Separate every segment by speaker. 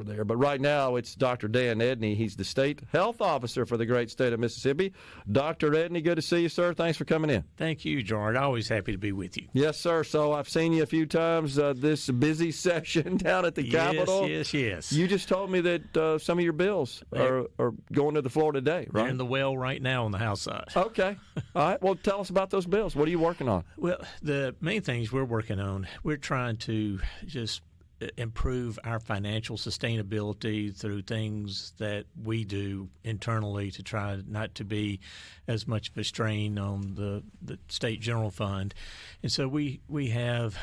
Speaker 1: there. But right now, it's Dr. Dan Edney. He's the state health officer for the great state of Mississippi. Dr. Edney, good to see you, sir. Thanks for coming in.
Speaker 2: Thank you, Gerard. Always happy to be with you.
Speaker 1: Yes, sir. So I've seen you a few times this busy session down at the Capitol.
Speaker 2: Yes.
Speaker 1: You just told me that some of your bills are going to the floor today, right?
Speaker 2: They're in the well right now on the House side.
Speaker 1: Okay. All right. Well, tell us about those bills. What are you working on?
Speaker 2: Well, the main things we're working on, we're trying to just improve our financial sustainability through things that we do internally to try not to be as much of a strain on the state general fund. And so we have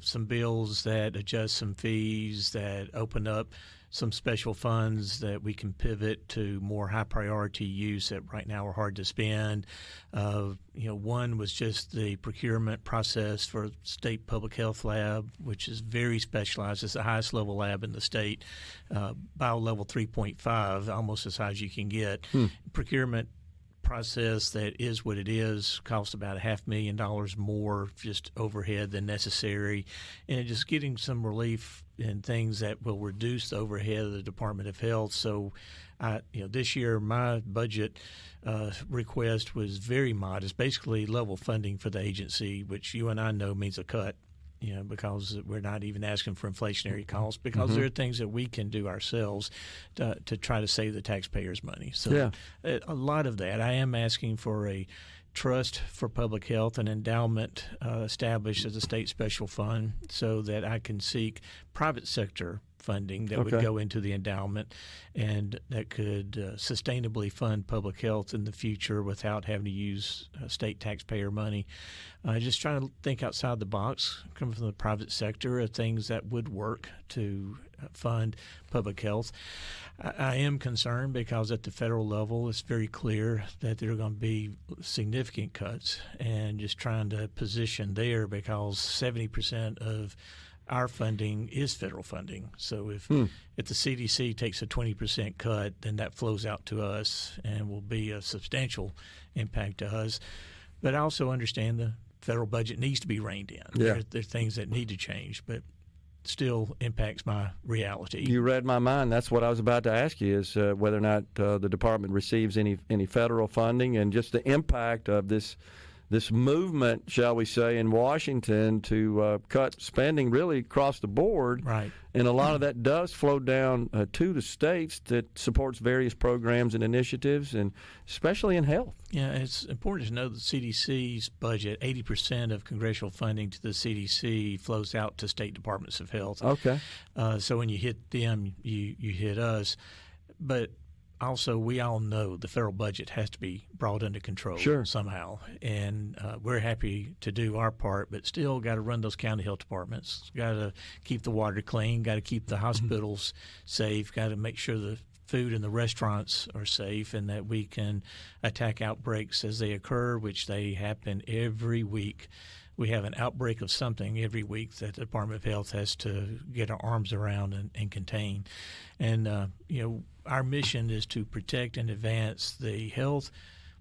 Speaker 2: some bills that adjust some fees, that open up some special funds that we can pivot to more high priority use that right now are hard to spend. One was just the procurement process for state public health lab, which is very specialized. It's the highest level lab in the state, bio level 3.5, almost as high as you can get. Procurement process that is what it is, costs about $500,000 more just overhead than necessary, and just getting some relief in things that will reduce the overhead of the Department of Health. So, this year my budget request was very modest, basically level funding for the agency, which you and I know means a cut. Because we're not even asking for inflationary costs, because there are things that we can do ourselves to try to save the taxpayers' money. So a lot of that. I am asking for a trust for public health, an endowment established as a state special fund so that I can seek private sector funding that would go into the endowment and that could sustainably fund public health in the future without having to use state taxpayer money. Just trying to think outside the box, coming from the private sector, of things that would work to fund public health. I am concerned because at the federal level it's very clear that there are going to be significant cuts, and just trying to position there because 70% of our funding is federal funding. So if the CDC takes a 20% cut, then that flows out to us and will be a substantial impact to us. But I also understand the federal budget needs to be reined in.
Speaker 1: Yeah.
Speaker 2: There are things that need to change, but still impacts my reality.
Speaker 1: You read my mind. That's what I was about to ask you, is whether or not the department receives any federal funding, and just the impact of this movement, shall we say, in Washington to cut spending really across the board.
Speaker 2: Right.
Speaker 1: And a lot of that does flow down to the states that supports various programs and initiatives, and especially in health.
Speaker 2: Yeah, it's important to know the CDC's budget, 80% of congressional funding to the CDC flows out to state departments of health.
Speaker 1: Okay.
Speaker 2: So when you hit them, you hit us. But also, we all know the federal budget has to be brought under control somehow, and we're happy to do our part, but still got to run those county health departments, got to keep the water clean, got to keep the hospitals safe, got to make sure the food in the restaurants are safe, and that we can attack outbreaks as they occur, which they happen every week. We have an outbreak of something every week that the Department of Health has to get our arms around and contain. And, our mission is to protect and advance the health,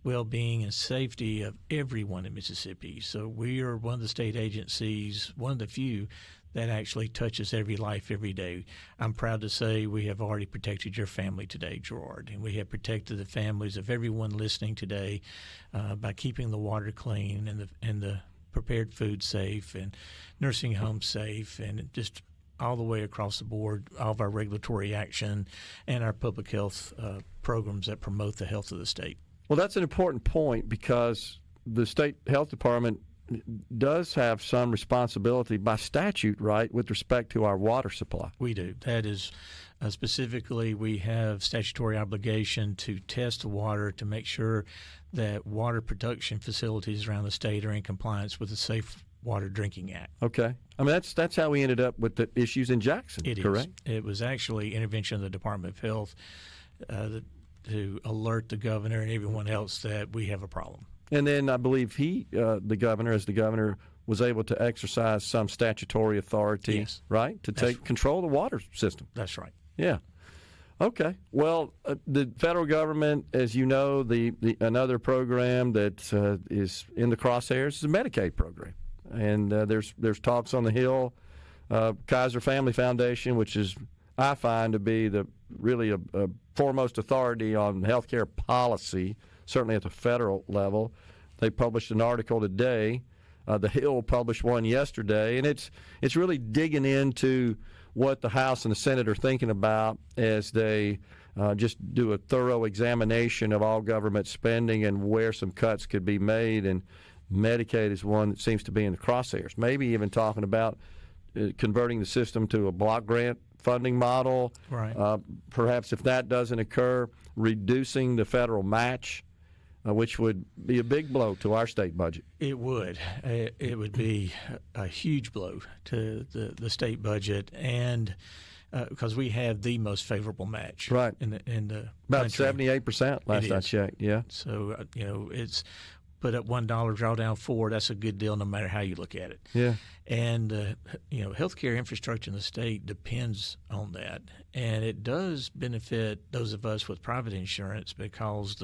Speaker 2: well-being, and safety of everyone in Mississippi. So we are one of the state agencies, one of the few that actually touches every life every day. I'm proud to say we have already protected your family today, Gerard, and we have protected the families of everyone listening today by keeping the water clean and the prepared food safe and nursing homes safe, and just all the way across the board, all of our regulatory action and our public health programs that promote the health of the state.
Speaker 1: Well, that's an important point, because the state health department does have some responsibility by statute, right, with respect to our water supply.
Speaker 2: We do. That is specifically, we have statutory obligation to test the water to make sure that water production facilities around the state are in compliance with the Safe Water Drinking Act.
Speaker 1: Okay. I mean, that's how we ended up with the issues in Jackson, correct?
Speaker 2: It was actually intervention of the Department of Health to alert the governor and everyone else that we have a problem.
Speaker 1: And then I believe the governor, was able to exercise some statutory authority, right, to take control of the water system.
Speaker 2: That's right.
Speaker 1: Yeah. Okay. Well, the federal government, as you know, the another program that is in the crosshairs is the Medicaid program. And there's talks on the Hill, Kaiser Family Foundation, which is I find to be really a foremost authority on healthcare policy, certainly at the federal level. They published an article today. The Hill published one yesterday, and it's really digging into what the House and the Senate are thinking about as they just do a thorough examination of all government spending and where some cuts could be made. And Medicaid is one that seems to be in the crosshairs. Maybe even talking about converting the system to a block grant funding model.
Speaker 2: Right.
Speaker 1: Perhaps if that doesn't occur, reducing the federal match, which would be a big blow to our state budget.
Speaker 2: It would. It would be a huge blow to the state budget, and because we have the most favorable match,
Speaker 1: right,
Speaker 2: in the
Speaker 1: about
Speaker 2: country.
Speaker 1: 78% last I checked. Yeah.
Speaker 2: So it's put up $1, draw down $4. That's a good deal, no matter how you look at it.
Speaker 1: Yeah.
Speaker 2: And healthcare infrastructure in the state depends on that, and it does benefit those of us with private insurance because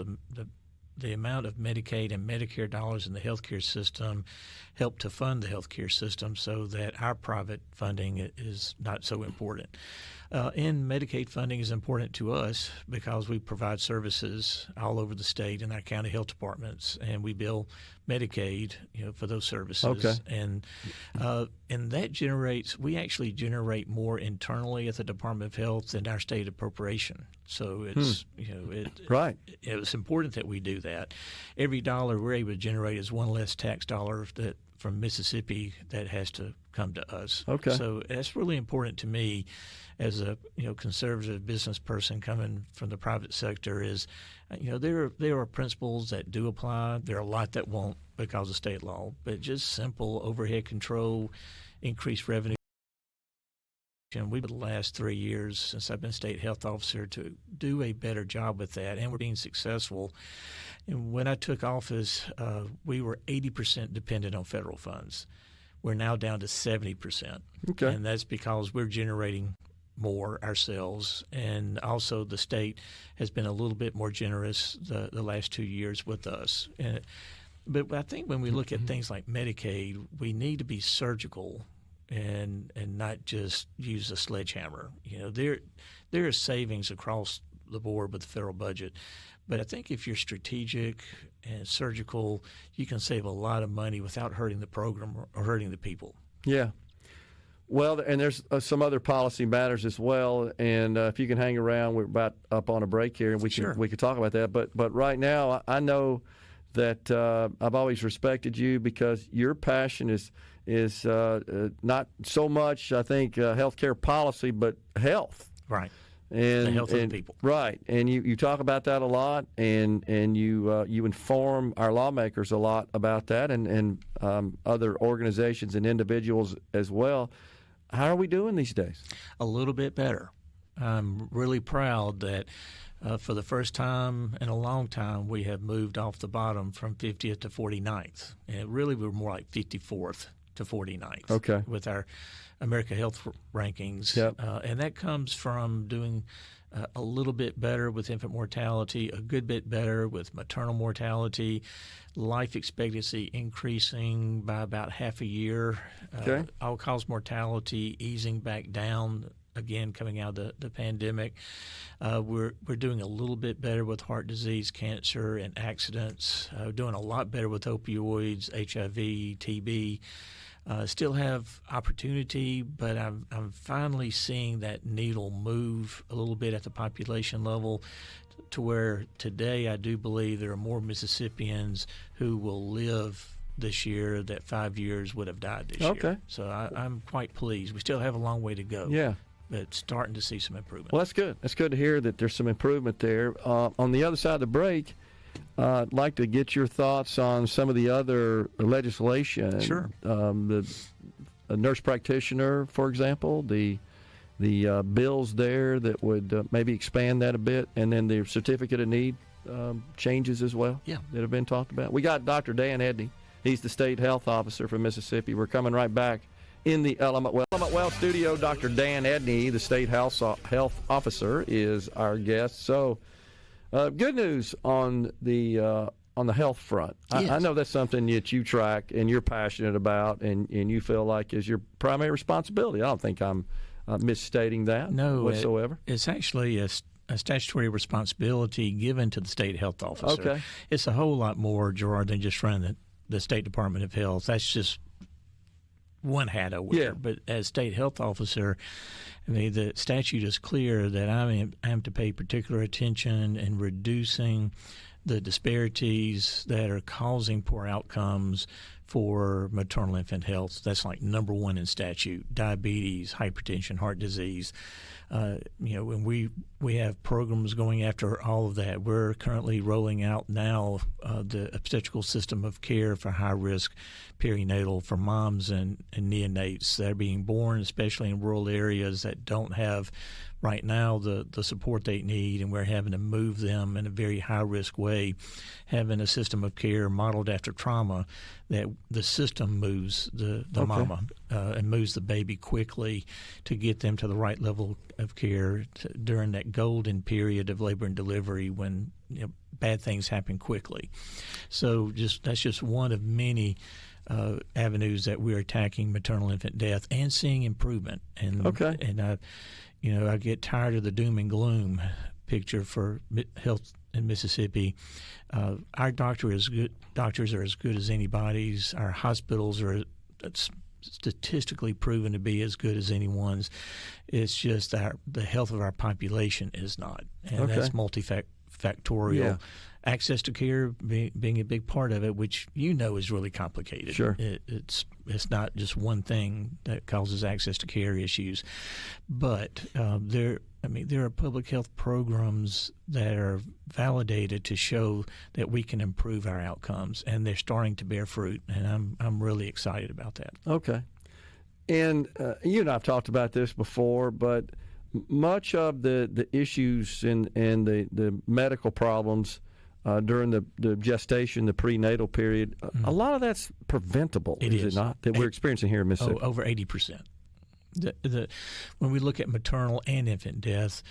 Speaker 2: the amount of Medicaid and Medicare dollars in the healthcare system help to fund the healthcare system so that our private funding is not so important. And Medicaid funding is important to us because we provide services all over the state in our county health departments, and we bill Medicaid, for those services.
Speaker 1: Okay.
Speaker 2: And that we actually generate more internally at the Department of Health than our state appropriation. So it's
Speaker 1: right.
Speaker 2: It's important that we do that. Every dollar we're able to generate is one less tax dollar from Mississippi that has to come to us.
Speaker 1: Okay.
Speaker 2: So that's really important to me as a conservative business person coming from the private sector. Is there are principles that do apply. There are a lot that won't because of state law, but just simple overhead control, increased revenue. And we've been the last 3 years since I've been state health officer to do a better job with that, and we're being successful. And when I took office, we were 80% dependent on federal funds. We're now down to 70%.
Speaker 1: Okay.
Speaker 2: And that's because we're generating more ourselves, and also the state has been a little bit more generous the last 2 years with us. But I think when we look at things like Medicaid, we need to be surgical and not just use a sledgehammer. There are savings across the board with the federal budget, but I think if you're strategic and surgical, you can save a lot of money without hurting the program or hurting the people.
Speaker 1: Yeah. Well, and there's some other policy matters as well, and if you can hang around, we're about up on a break here, and we could talk about that. But right now, I know that I've always respected you because your passion is not so much, I think, healthcare policy, but health.
Speaker 2: Right.
Speaker 1: And
Speaker 2: the health of the people.
Speaker 1: Right. And you talk about that a lot, and you inform our lawmakers a lot about that, and other organizations and individuals as well. How are we doing these days?
Speaker 2: A little bit better. I'm really proud that for the first time in a long time, we have moved off the bottom from 50th to 49th. And we were more like 54th to 49th.
Speaker 1: Okay.
Speaker 2: With our America Health rankings.
Speaker 1: Yep.
Speaker 2: And that comes from doing a little bit better with infant mortality, a good bit better with maternal mortality, life expectancy increasing by about half a year,
Speaker 1: Okay.
Speaker 2: all-cause mortality easing back down, again, coming out of the pandemic. We're doing a little bit better with heart disease, cancer, and accidents. Doing a lot better with opioids, HIV, TB. Still have opportunity, but I'm finally seeing that needle move a little bit at the population level to where today I do believe there are more Mississippians who will live this year that 5 years would have died this year. So I'm quite pleased. We still have a long way to go.
Speaker 1: Yeah.
Speaker 2: But starting to see some improvement.
Speaker 1: Well, that's good. That's good to hear that there's some improvement there. On the other side of the break, I'd like to get your thoughts on some of the other legislation.
Speaker 2: Sure.
Speaker 1: The nurse practitioner, for example, the bills there that would maybe expand that a bit, and then the certificate of need changes as well.
Speaker 2: Yeah.
Speaker 1: That have been talked about. We got Dr. Dan Edney. He's the state health officer for Mississippi. We're coming right back in the Element Well studio. Dr. Dan Edney, the state health officer, is our guest. So, good news on the health front.
Speaker 2: Yes.
Speaker 1: I know that's something that you track and you're passionate about, and you feel like is your primary responsibility. I don't think I'm misstating that whatsoever?
Speaker 2: It's actually a statutory responsibility given to the state health officer.
Speaker 1: Okay.
Speaker 2: It's a whole lot more, Gerard, than just running the State Department of Health. That's just one hat I wear.
Speaker 1: Yeah.
Speaker 2: But as state health officer, I mean, the statute is clear that I am to pay particular attention in reducing the disparities that are causing poor outcomes for maternal infant health. That's like number one in statute: diabetes, hypertension, heart disease. When we have programs going after all of that. We're currently rolling out now the obstetrical system of care for high-risk perinatal for moms and neonates that are being born, especially in rural areas that don't have right now the support they need, and we're having to move them in a very high-risk way, having a system of care modeled after trauma that the system moves the mama and moves the baby quickly to get them to the right level of care during that golden period of labor and delivery when bad things happen quickly. So that's just one of many avenues that we're attacking maternal infant death and seeing improvement. And I get tired of the doom and gloom picture for health in Mississippi. Our doctors are as good as anybody's. Our hospitals are statistically proven to be as good as anyone's. It's just the health of our population is not, and that's multifactorial.
Speaker 1: Yeah.
Speaker 2: Access to care being a big part of it, which is really complicated.
Speaker 1: Sure.
Speaker 2: It's not just one thing that causes access to care issues, but there are public health programs that are validated to show that we can improve our outcomes, and they're starting to bear fruit, and I'm really excited about that.
Speaker 1: Okay. And you and I have talked about this before, but much of the issues and the medical problems during the gestation, the prenatal period, a lot of that's preventable, is it not, that we're experiencing here in Mississippi?
Speaker 2: Over 80%. When we look at maternal and infant death,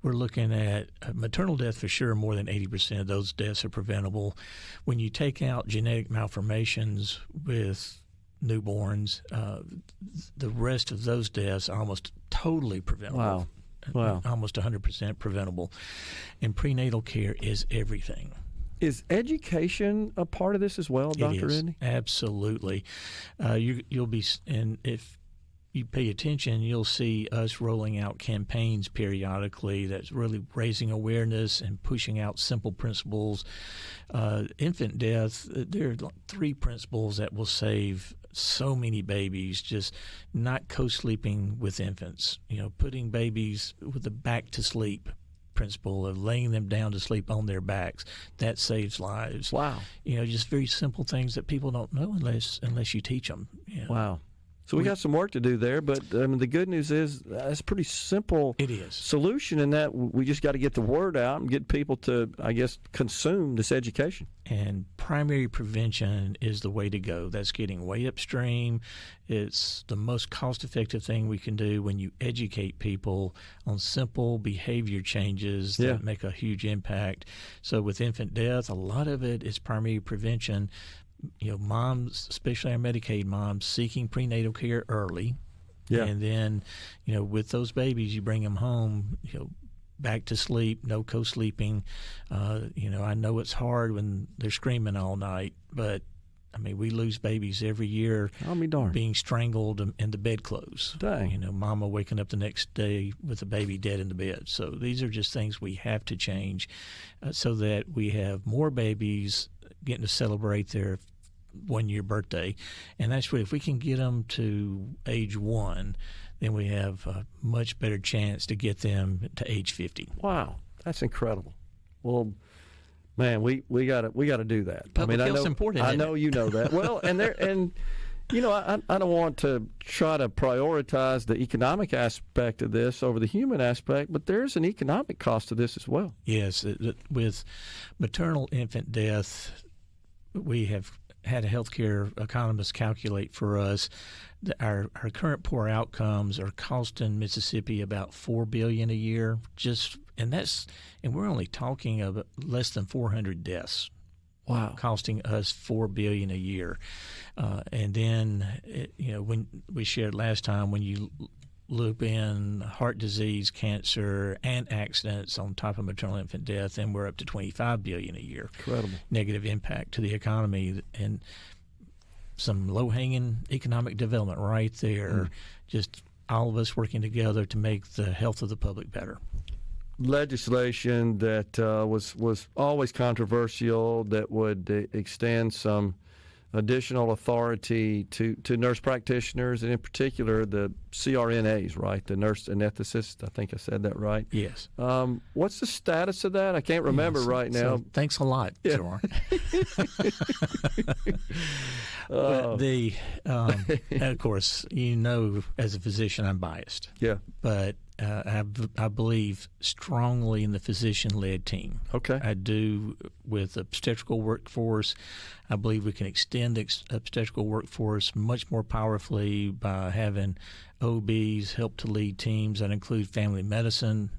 Speaker 2: we're looking at maternal death for sure. More than 80% of those deaths are preventable. When you take out genetic malformations with newborns, the rest of those deaths are almost totally preventable.
Speaker 1: Wow.
Speaker 2: Almost 100% preventable. And prenatal care is everything.
Speaker 1: Is education a part of this as well, Dr. Edney?
Speaker 2: Absolutely. You'll be, and if you pay attention, you'll see us rolling out campaigns periodically that's really raising awareness and pushing out simple principles. Infant death, there are 3 principles that will save so many babies, just not co-sleeping with infants, putting babies with the back to sleep principle of laying them down to sleep on their backs. That saves lives.
Speaker 1: Wow.
Speaker 2: Just very simple things that people don't know unless you teach them.
Speaker 1: Wow. So we got some work to do there, but the good news is that's a pretty simple solution in that we just got to get the word out and get people to, I guess, consume this education.
Speaker 2: And primary prevention is the way to go. That's getting way upstream. It's the most cost-effective thing we can do when you educate people on simple behavior changes that make a huge impact. So with infant death, a lot of it is primary prevention. Moms, especially our Medicaid moms, seeking prenatal care early. Yeah. And then, with those babies, you bring them home, back to sleep, no co-sleeping. I know it's hard when they're screaming all night, but, we lose babies every year being strangled in the bedclothes.
Speaker 1: Dang.
Speaker 2: Mama waking up the next day with a baby dead in the bed. So these are just things we have to change so that we have more babies getting to celebrate their 1-year birthday. And that's really, if we can get them to age 1, then we have a much better chance to get them to age 50.
Speaker 1: Wow, that's incredible. Well, man, we got to do that.
Speaker 2: Public health's important.
Speaker 1: I know you know that. Well, I don't want to try to prioritize the economic aspect of this over the human aspect, but there's an economic cost to this as well.
Speaker 2: Yes, with maternal infant death, we have had a healthcare economist calculate for us that our current poor outcomes are costing Mississippi about $4 billion a year. And we're only talking of less than 400 deaths.
Speaker 1: Wow,
Speaker 2: costing us $4 billion a year. And then, when we shared last time, when you loop in heart disease, cancer, and accidents on top of maternal infant death, and we're up to $25 billion a year.
Speaker 1: Incredible.
Speaker 2: Negative impact to the economy, and some low-hanging economic development right there. Just all of us working together to make the health of the public better.
Speaker 1: Legislation that was always controversial, that would extend some additional authority to nurse practitioners, and in particular the CRNAs, right? The nurse anesthetists. I think I said that right.
Speaker 2: Yes.
Speaker 1: What's the status of that? I can't remember right now.
Speaker 2: So thanks a lot,
Speaker 1: Yeah.
Speaker 2: Jordan. But of course, as a physician, I'm biased.
Speaker 1: Yeah.
Speaker 2: But I believe strongly in the physician-led team.
Speaker 1: Okay.
Speaker 2: I do with the obstetrical workforce. I believe we can extend the obstetrical workforce much more powerfully by having OBs help to lead teams that include family medicine,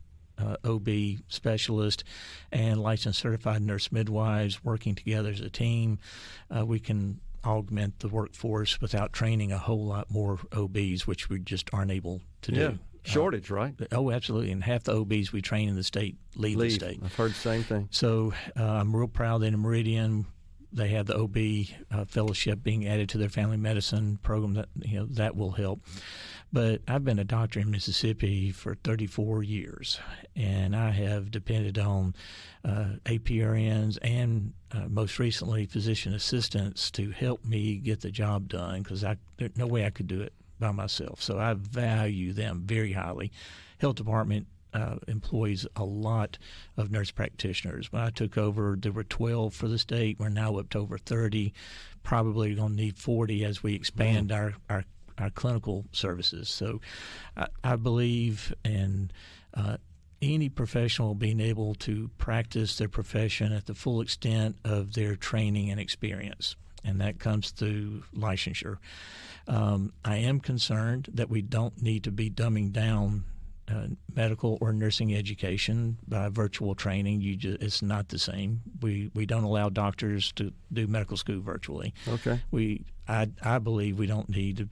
Speaker 2: OB specialist, and licensed certified nurse midwives working together as a team. We can augment the workforce without training a whole lot more OBs, which we just aren't able to do.
Speaker 1: Shortage, right?
Speaker 2: Oh, absolutely. And half the OBs we train in the state leave the state.
Speaker 1: I've heard the same thing.
Speaker 2: So I'm real proud that in Meridian they have the OB fellowship being added to their family medicine program. That will help. But I've been a doctor in Mississippi for 34 years, and I have depended on APRNs and most recently physician assistants to help me get the job done, because there's no way I could do it by myself. So I value them very highly. Health department employs a lot of nurse practitioners. When I took over, there were 12 for the state. We're now up to over 30. Probably going to need 40 as we expand our clinical services. So I believe in any professional being able to practice their profession at the full extent of their training and experience, and that comes through licensure. I am concerned that we don't need to be dumbing down medical or nursing education by virtual training. It's not the same. We don't allow doctors to do medical school virtually.
Speaker 1: Okay.
Speaker 2: I believe we don't need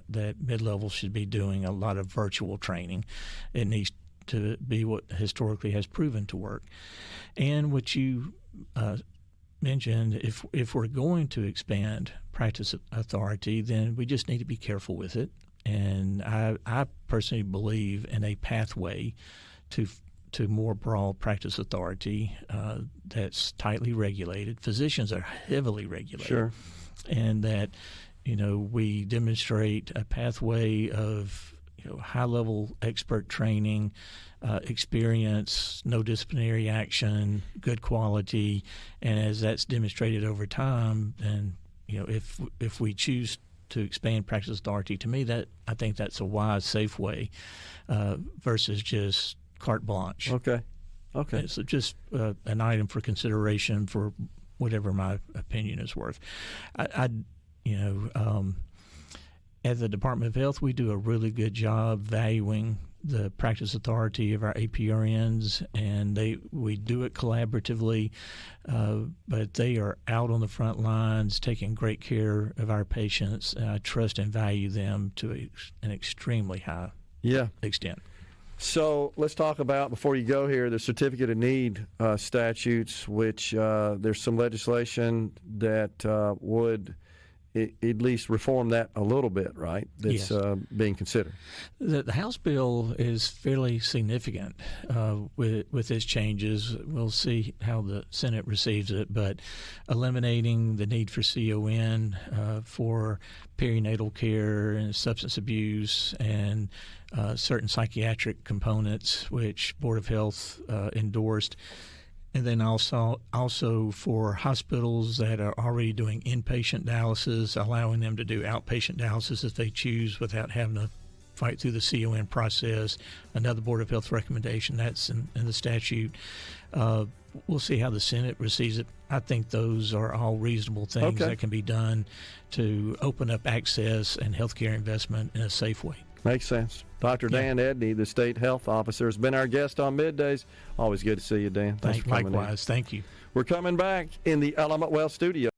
Speaker 2: that mid-level should be doing a lot of virtual training. It needs to be what historically has proven to work. And what you mentioned, if we're going to expand practice authority, then we just need to be careful with it. And I personally believe in a pathway to more broad practice authority that's tightly regulated. Physicians are heavily regulated.
Speaker 1: Sure.
Speaker 2: And that we demonstrate a pathway of high-level expert training, experience, no disciplinary action, good quality, and as that's demonstrated over time, then if we choose to expand practice authority, to me I think that's a wise, safe way versus just carte blanche.
Speaker 1: Okay.
Speaker 2: It's just an item for consideration for whatever my opinion is worth. At the Department of Health, we do a really good job valuing the practice authority of our APRNs, and we do it collaboratively, but they are out on the front lines taking great care of our patients, and I trust and value them to an extremely high extent.
Speaker 1: So let's talk about, before you go here, the Certificate of Need statutes, which there's some legislation that would at least reform that a little bit, right? That's
Speaker 2: Yes.
Speaker 1: Being considered.
Speaker 2: The House bill is fairly significant with its changes. We'll see how the Senate receives it, but eliminating the need for CON for perinatal care and substance abuse and certain psychiatric components, which Board of Health endorsed. And then also for hospitals that are already doing inpatient dialysis, allowing them to do outpatient dialysis if they choose without having to fight through the CON process. Another Board of Health recommendation, that's in the statute. We'll see how the Senate receives it. I think those are all reasonable things that can be done to open up access and healthcare investment in a safe way.
Speaker 1: Makes sense. Dr. Dan Edney, the State Health Officer, has been our guest on Middays. Always good to see you, Dan. Thanks for coming in.
Speaker 2: Likewise. Thank you.
Speaker 1: We're coming back in the Element Well studio.